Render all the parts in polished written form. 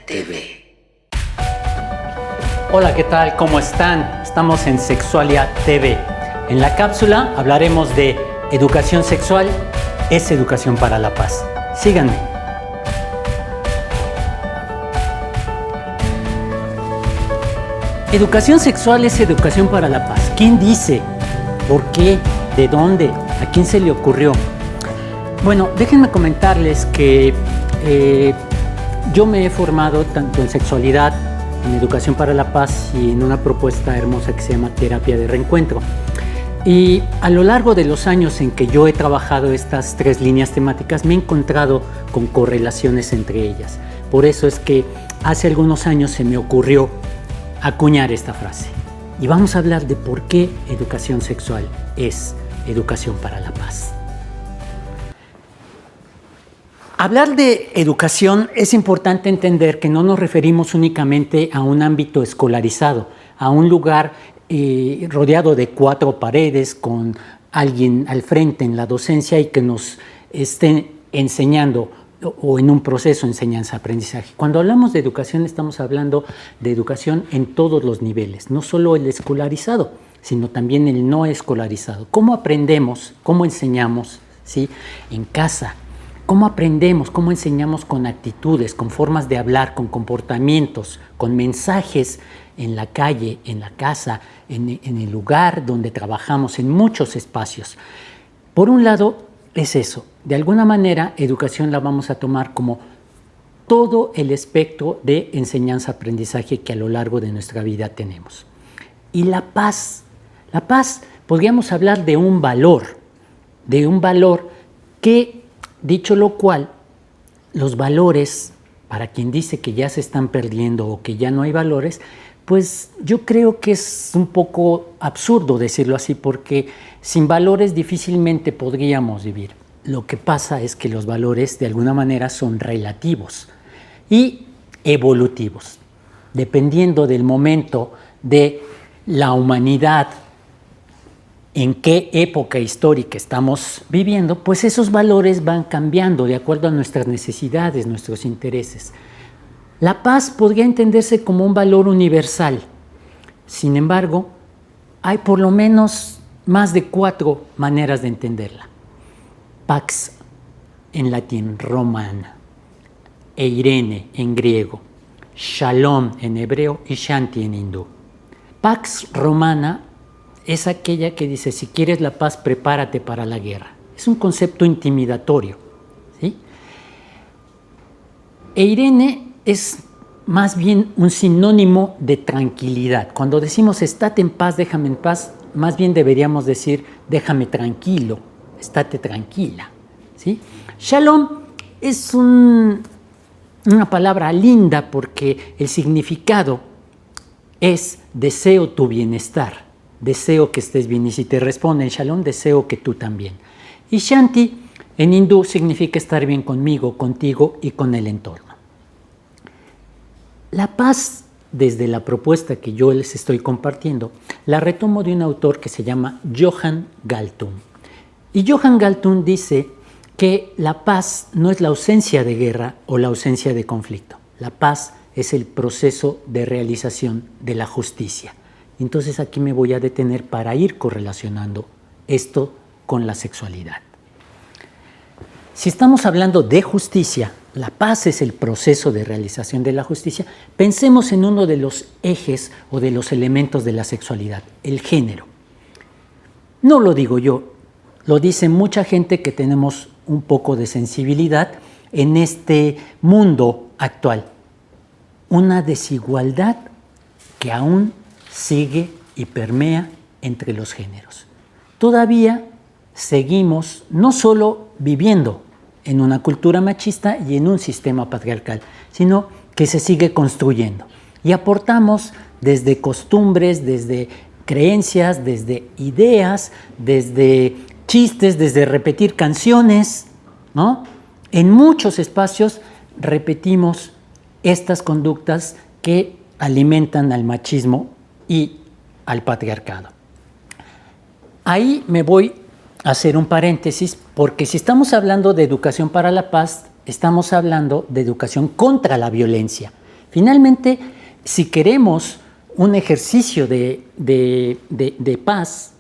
TV. Hola, ¿qué tal? ¿Cómo están? Estamos en Sexualia TV. En la cápsula hablaremos de educación sexual es educación para la paz. Síganme. Educación sexual es educación para la paz. ¿Quién dice? ¿Por qué? ¿De dónde? ¿A quién se le ocurrió? Bueno, déjenme comentarles que yo me he formado tanto en sexualidad, en educación para la paz y en una propuesta hermosa que se llama terapia de reencuentro. Y a lo largo de los años en que yo he trabajado estas tres líneas temáticas, me he encontrado con correlaciones entre ellas. Por eso es que hace algunos años se me ocurrió acuñar esta frase. Y vamos a hablar de por qué educación sexual es educación para la paz. Hablar de educación es importante entender que no nos referimos únicamente a un ámbito escolarizado, a un lugar rodeado de cuatro paredes con alguien al frente en la docencia y que nos esté enseñando o en un proceso de enseñanza-aprendizaje. Cuando hablamos de educación estamos hablando de educación en todos los niveles, no solo el escolarizado, sino también el no escolarizado. ¿Cómo aprendemos? ¿Cómo enseñamos? ¿Sí? En casa. ¿Cómo aprendemos? ¿Cómo enseñamos con actitudes, con formas de hablar, con comportamientos, con mensajes en la calle, en la casa, en el lugar donde trabajamos, en muchos espacios? Por un lado, es eso. De alguna manera, educación la vamos a tomar como todo el espectro de enseñanza-aprendizaje que a lo largo de nuestra vida tenemos. Y la paz. La paz, podríamos hablar de un valor que, dicho lo cual, los valores, para quien dice que ya se están perdiendo o que ya no hay valores, pues yo creo que es un poco absurdo decirlo así, porque sin valores difícilmente podríamos vivir. Lo que pasa es que los valores de alguna manera son relativos y evolutivos. Dependiendo del momento de la humanidad, en qué época histórica estamos viviendo, pues esos valores van cambiando de acuerdo a nuestras necesidades, nuestros intereses. La paz podría entenderse como un valor universal. Sin embargo, hay por lo menos más de 4 maneras de entenderla. Pax en latín, romana, eirene en griego, shalom en hebreo y shanti en hindú. Pax romana es aquella que dice, si quieres la paz, prepárate para la guerra. Es un concepto intimidatorio, ¿sí? Eirene es más bien un sinónimo de tranquilidad. Cuando decimos estate en paz, déjame en paz, más bien deberíamos decir déjame tranquilo, estate tranquila, ¿sí? Shalom es una palabra linda porque el significado es deseo tu bienestar. Deseo que estés bien, y si te responden shalom, deseo que tú también. Y shanti en hindú significa estar bien conmigo, contigo y con el entorno. La paz, desde la propuesta que yo les estoy compartiendo, la retomo de un autor que se llama Johan Galtung. Y Johan Galtung dice que la paz no es la ausencia de guerra o la ausencia de conflicto. La paz es el proceso de realización de la justicia. Entonces aquí me voy a detener para ir correlacionando esto con la sexualidad. Si estamos hablando de justicia, la paz es el proceso de realización de la justicia, pensemos en uno de los ejes o de los elementos de la sexualidad, el género. No lo digo yo, lo dice mucha gente que tenemos un poco de sensibilidad en este mundo actual. Una desigualdad que aún sigue y permea entre los géneros. Todavía seguimos no solo viviendo en una cultura machista y en un sistema patriarcal, sino que se sigue construyendo. Y aportamos desde costumbres, desde creencias, desde ideas, desde chistes, desde repetir canciones, ¿no? En muchos espacios repetimos estas conductas que alimentan al machismo y al patriarcado. Ahí me voy a hacer un paréntesis, porque si estamos hablando de educación para la paz, estamos hablando de educación contra la violencia. Finalmente, si queremos un ejercicio de paz,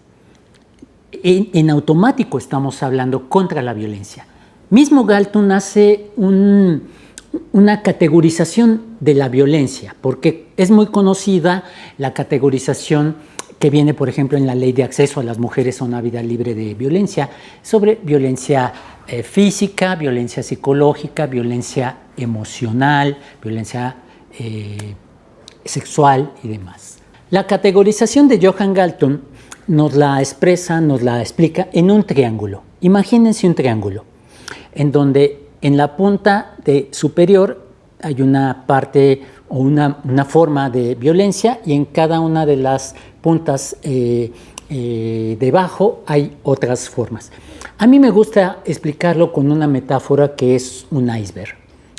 en automático estamos hablando contra la violencia. Mismo Galton hace una categorización de la violencia, porque es muy conocida la categorización que viene, por ejemplo, en la Ley de Acceso a las Mujeres a una Vida Libre de Violencia, sobre violencia física, violencia psicológica, violencia emocional, violencia sexual y demás. La categorización de Johan Galton nos la explica en un triángulo. Imagínense un triángulo en donde en la punta superior hay una parte o una forma de violencia, y en cada una de las puntas debajo hay otras formas. A mí me gusta explicarlo con una metáfora que es un iceberg.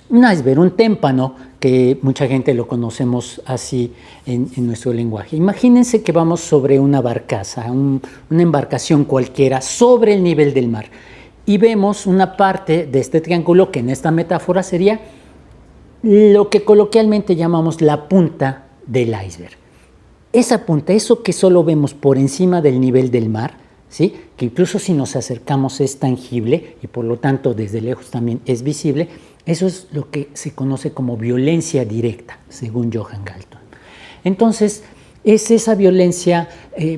Un iceberg, un témpano, que mucha gente lo conocemos así en nuestro lenguaje. Imagínense que vamos sobre una barcaza, una embarcación cualquiera, sobre el nivel del mar. Y vemos una parte de este triángulo que en esta metáfora sería lo que coloquialmente llamamos la punta del iceberg. Esa punta, eso que solo vemos por encima del nivel del mar, ¿sí?, que incluso si nos acercamos es tangible y por lo tanto desde lejos también es visible, eso es lo que se conoce como violencia directa, según Johan Galton. Entonces, es esa violencia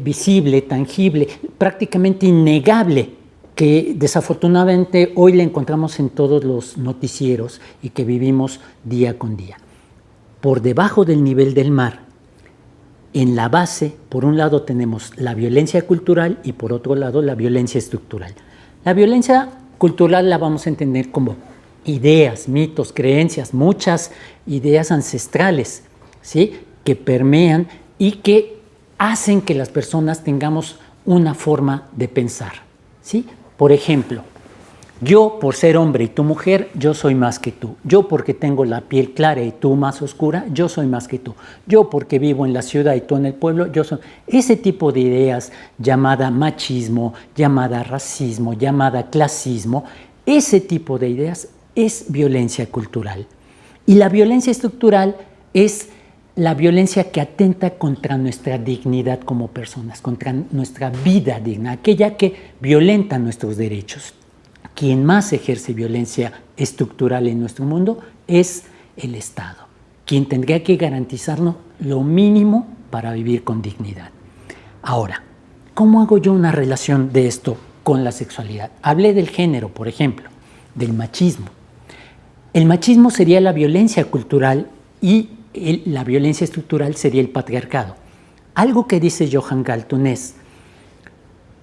visible, tangible, prácticamente innegable, que desafortunadamente hoy la encontramos en todos los noticieros y que vivimos día con día. Por debajo del nivel del mar, en la base, por un lado tenemos la violencia cultural y por otro lado la violencia estructural. La violencia cultural la vamos a entender como ideas, mitos, creencias, muchas ideas ancestrales, ¿sí?, que permean y que hacen que las personas tengamos una forma de pensar, ¿sí? Por ejemplo, yo por ser hombre y tú mujer, yo soy más que tú. Yo porque tengo la piel clara y tú más oscura, yo soy más que tú. Yo porque vivo en la ciudad y tú en el pueblo, yo soy... Ese tipo de ideas llamada machismo, llamada racismo, llamada clasismo, ese tipo de ideas es violencia cultural. Y la violencia estructural es la violencia que atenta contra nuestra dignidad como personas, contra nuestra vida digna, aquella que violenta nuestros derechos. Quien más ejerce violencia estructural en nuestro mundo es el Estado, quien tendría que garantizarnos lo mínimo para vivir con dignidad. Ahora, ¿cómo hago yo una relación de esto con la sexualidad? Hablé del género, por ejemplo, del machismo. El machismo sería la violencia cultural y la violencia estructural sería el patriarcado. Algo que dice Johan Galton es: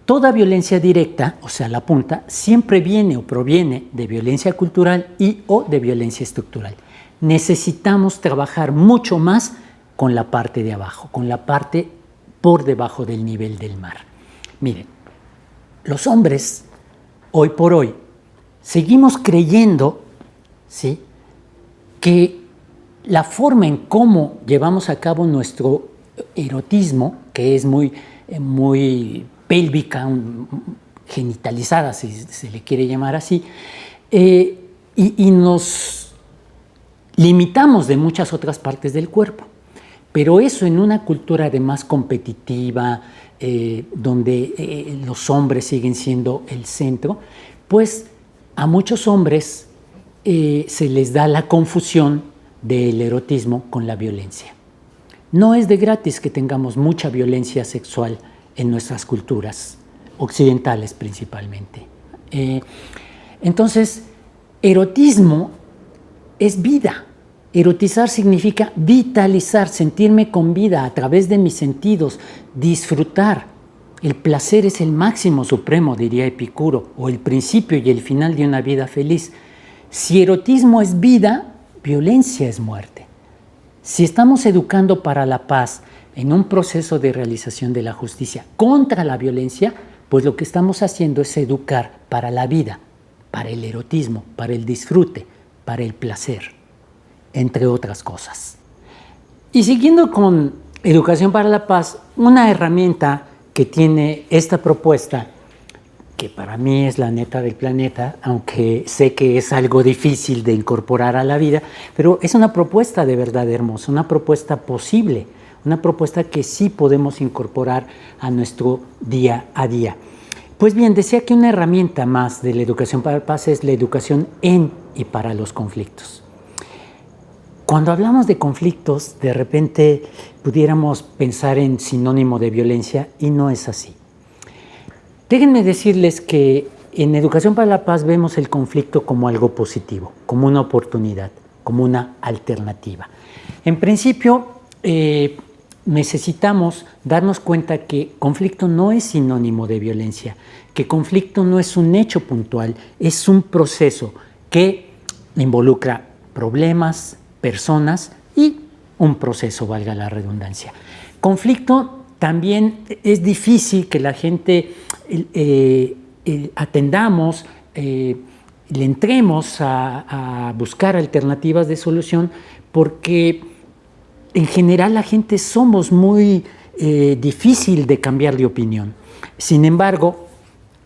toda violencia directa, o sea, la punta, siempre viene o proviene de violencia cultural y o de violencia estructural. Necesitamos trabajar mucho más con la parte de abajo, con la parte por debajo del nivel del mar. Miren, los hombres, hoy por hoy, seguimos creyendo, ¿sí?, que la forma en cómo llevamos a cabo nuestro erotismo, que es muy pélvica, genitalizada, si se le quiere llamar así, y nos limitamos de muchas otras partes del cuerpo. Pero eso en una cultura además competitiva, donde los hombres siguen siendo el centro, pues a muchos hombres se les da la confusión del erotismo con la violencia. No es de gratis que tengamos mucha violencia sexual en nuestras culturas occidentales principalmente. Entonces, erotismo es vida. Erotizar significa vitalizar, sentirme con vida a través de mis sentidos, disfrutar. El placer es el máximo supremo, diría Epicuro, o el principio y el final de una vida feliz. Si erotismo es vida, violencia es muerte. Si estamos educando para la paz en un proceso de realización de la justicia contra la violencia, pues lo que estamos haciendo es educar para la vida, para el erotismo, para el disfrute, para el placer, entre otras cosas. Y siguiendo con Educación para la Paz, una herramienta que tiene esta propuesta que para mí es la neta del planeta, aunque sé que es algo difícil de incorporar a la vida, pero es una propuesta de verdad hermosa, una propuesta posible, una propuesta que sí podemos incorporar a nuestro día a día. Pues bien, decía que una herramienta más de la educación para la paz es la educación en y para los conflictos. Cuando hablamos de conflictos, de repente pudiéramos pensar en sinónimo de violencia y no es así. Déjenme decirles que en Educación para la Paz vemos el conflicto como algo positivo, como una oportunidad, como una alternativa. En principio, necesitamos darnos cuenta que conflicto no es sinónimo de violencia, que conflicto no es un hecho puntual, es un proceso que involucra problemas, personas y un proceso, valga la redundancia. Conflicto también es difícil que la gente atendamos, le entremos a buscar alternativas de solución, porque en general la gente somos muy difícil de cambiar de opinión. Sin embargo,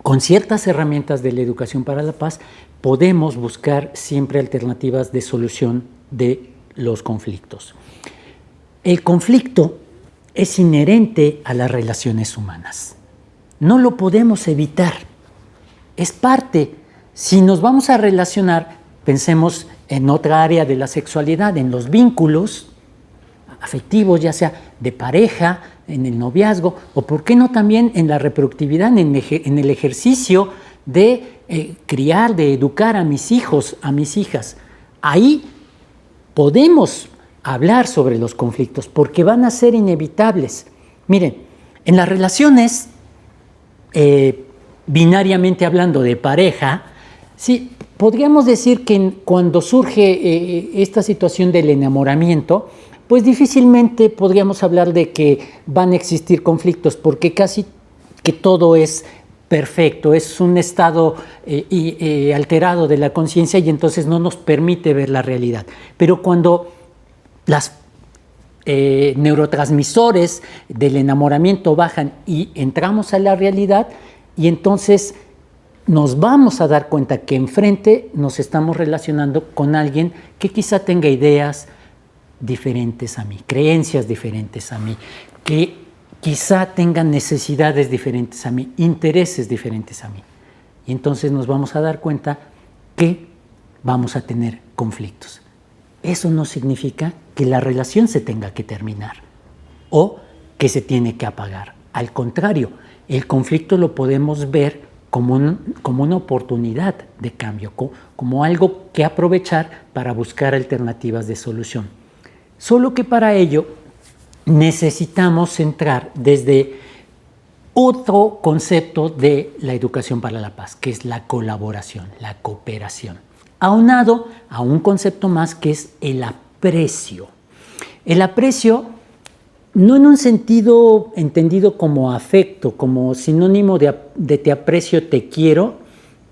con ciertas herramientas de la educación para la paz podemos buscar siempre alternativas de solución de los conflictos. El conflicto es inherente a las relaciones humanas. No lo podemos evitar. Es parte. Si nos vamos a relacionar, pensemos en otra área de la sexualidad, en los vínculos afectivos, ya sea de pareja, en el noviazgo, o por qué no también en la reproductividad, en el ejercicio de criar, de educar a mis hijos, a mis hijas. Ahí podemos hablar sobre los conflictos porque van a ser inevitables. Miren, en las relaciones, binariamente hablando de pareja, sí, podríamos decir que cuando surge esta situación del enamoramiento, pues difícilmente podríamos hablar de que van a existir conflictos, porque casi que todo es perfecto, es un estado alterado de la conciencia y entonces no nos permite ver la realidad. Pero cuando las neurotransmisores del enamoramiento bajan y entramos a la realidad, y entonces nos vamos a dar cuenta que enfrente nos estamos relacionando con alguien que quizá tenga ideas diferentes a mí, creencias diferentes a mí, que quizá tengan necesidades diferentes a mí, intereses diferentes a mí. Y entonces nos vamos a dar cuenta que vamos a tener conflictos. Eso no significa que la relación se tenga que terminar o que se tiene que apagar. Al contrario, el conflicto lo podemos ver como una oportunidad de cambio, como algo que aprovechar para buscar alternativas de solución. Solo que para ello necesitamos entrar desde otro concepto de la educación para la paz, que es la colaboración, la cooperación, aunado a un concepto más que es el aprecio. El aprecio, no en un sentido entendido como afecto, como sinónimo de te aprecio, te quiero,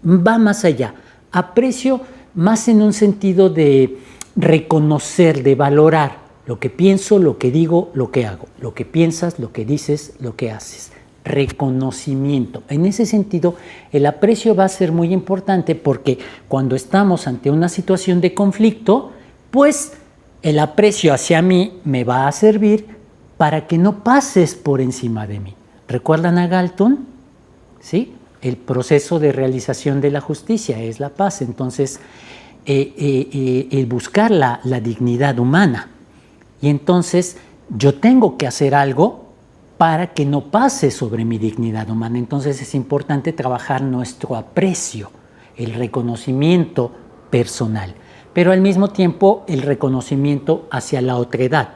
va más allá. Aprecio más en un sentido de reconocer, de valorar lo que pienso, lo que digo, lo que hago, lo que piensas, lo que dices, lo que haces. Reconocimiento. En ese sentido, el aprecio va a ser muy importante porque cuando estamos ante una situación de conflicto, pues el aprecio hacia mí me va a servir para que no pases por encima de mí. ¿Recuerdan a Galton? ¿Sí? El proceso de realización de la justicia es la paz. Entonces, el buscar la dignidad humana. Y entonces yo tengo que hacer algo para que no pase sobre mi dignidad humana. Entonces es importante trabajar nuestro aprecio, el reconocimiento personal, pero al mismo tiempo el reconocimiento hacia la otredad,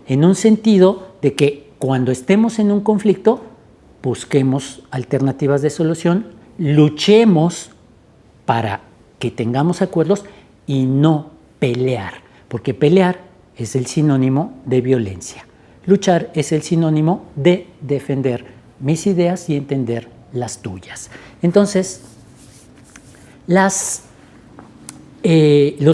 en un sentido de que cuando estemos en un conflicto, busquemos alternativas de solución, luchemos para que tengamos acuerdos y no pelear, porque pelear es el sinónimo de violencia. Luchar es el sinónimo de defender mis ideas y entender las tuyas. Entonces, los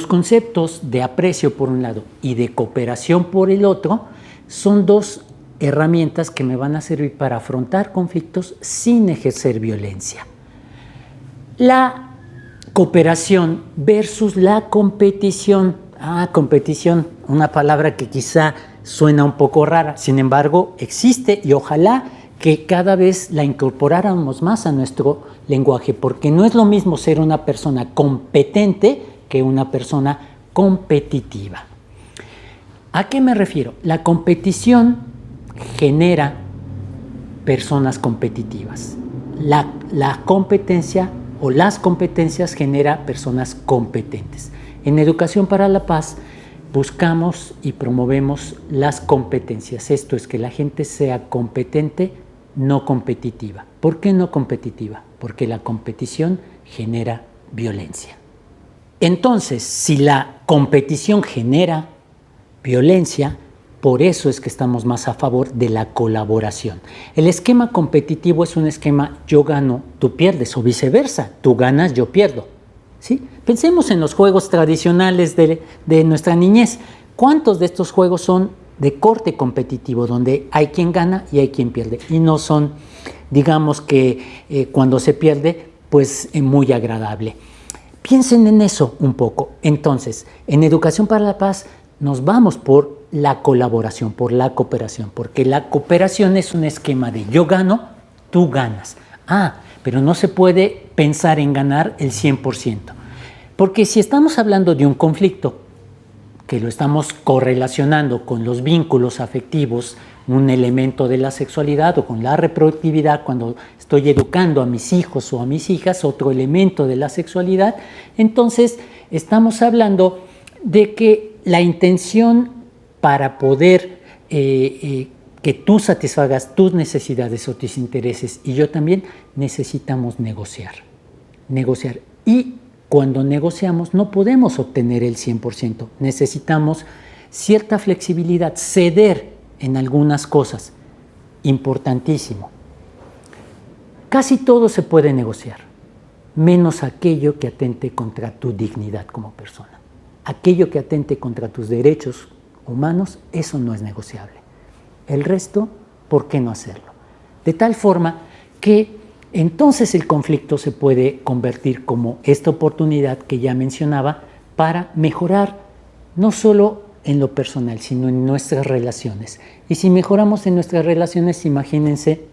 conceptos de aprecio por un lado y de cooperación por el otro son dos herramientas que me van a servir para afrontar conflictos sin ejercer violencia. La cooperación versus la competición. Competición, una palabra que quizá suena un poco rara, sin embargo existe y ojalá que cada vez la incorporáramos más a nuestro lenguaje, porque no es lo mismo ser una persona competente que una persona competitiva. ¿A qué me refiero? La competición genera personas competitivas. La competencia o las competencias genera personas competentes. En Educación para la Paz buscamos y promovemos las competencias. Esto es que la gente sea competente, no competitiva. ¿Por qué no competitiva? Porque la competición genera violencia. Entonces, si la competición genera violencia, por eso es que estamos más a favor de la colaboración. El esquema competitivo es un esquema yo gano, tú pierdes, o viceversa, tú ganas, yo pierdo. ¿Sí? Pensemos en los juegos tradicionales de nuestra niñez. ¿Cuántos de estos juegos son de corte competitivo, donde hay quien gana y hay quien pierde? Y no son, digamos que cuando se pierde, pues muy agradable. Piensen en eso un poco. Entonces, en Educación para la Paz nos vamos por la colaboración, por la cooperación, porque la cooperación es un esquema de yo gano, tú ganas. Pero no se puede pensar en ganar el 100%, porque si estamos hablando de un conflicto, que lo estamos correlacionando con los vínculos afectivos, un elemento de la sexualidad, o con la reproductividad, cuando estoy educando a mis hijos o a mis hijas, otro elemento de la sexualidad, entonces estamos hablando de que la intención para poder que tú satisfagas tus necesidades o tus intereses y yo también, necesitamos negociar. Y cuando negociamos no podemos obtener el 100%, necesitamos cierta flexibilidad, ceder en algunas cosas, importantísimo. Casi todo se puede negociar, menos aquello que atente contra tu dignidad como persona. Aquello que atente contra tus derechos humanos, eso no es negociable. El resto, ¿por qué no hacerlo? De tal forma que entonces el conflicto se puede convertir como esta oportunidad que ya mencionaba para mejorar no solo en lo personal, sino en nuestras relaciones. Y si mejoramos en nuestras relaciones, imagínense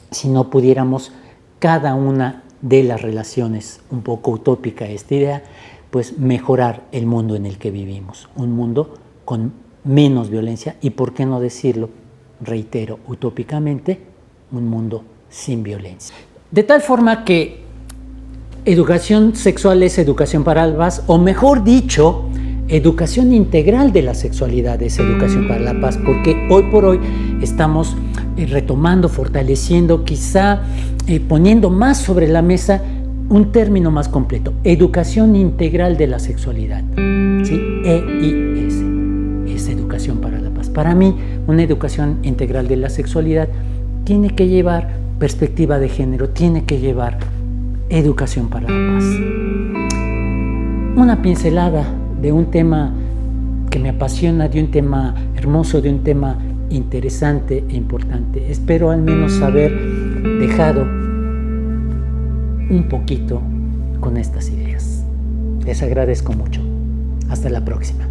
si no pudiéramos cada una de las relaciones, un poco utópica esta idea, pues mejorar el mundo en el que vivimos, un mundo con menos violencia y, por qué no decirlo, reitero, utópicamente, un mundo sin violencia. De tal forma que educación sexual es educación para la paz, o mejor dicho, educación integral de la sexualidad es educación para la paz, porque hoy por hoy estamos retomando, fortaleciendo, quizá poniendo más sobre la mesa un término más completo, educación integral de la sexualidad, ¿sí? EIS, es educación para la paz. Para mí, una educación integral de la sexualidad tiene que llevar perspectiva de género, tiene que llevar educación para la paz. Una pincelada de un tema que me apasiona, de un tema hermoso, de un tema interesante e importante. Espero al menos haber dejado un poquito con estas ideas. Les agradezco mucho. Hasta la próxima.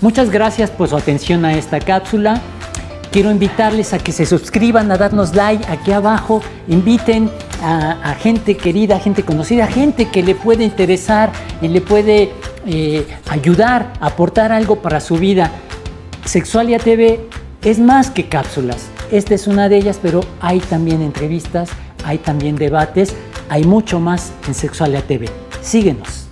Muchas gracias por su atención a esta cápsula. Quiero invitarles a que se suscriban, a darnos like aquí abajo, inviten a gente querida, a gente conocida, a gente que le puede interesar y le puede ayudar, aportar algo para su vida. Sexualia TV es más que cápsulas. Esta es una de ellas, pero hay también entrevistas, hay también debates, hay mucho más en Sexualia TV. Síguenos.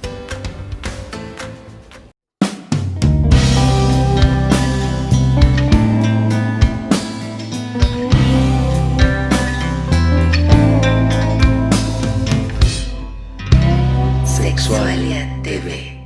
Sexualia TV.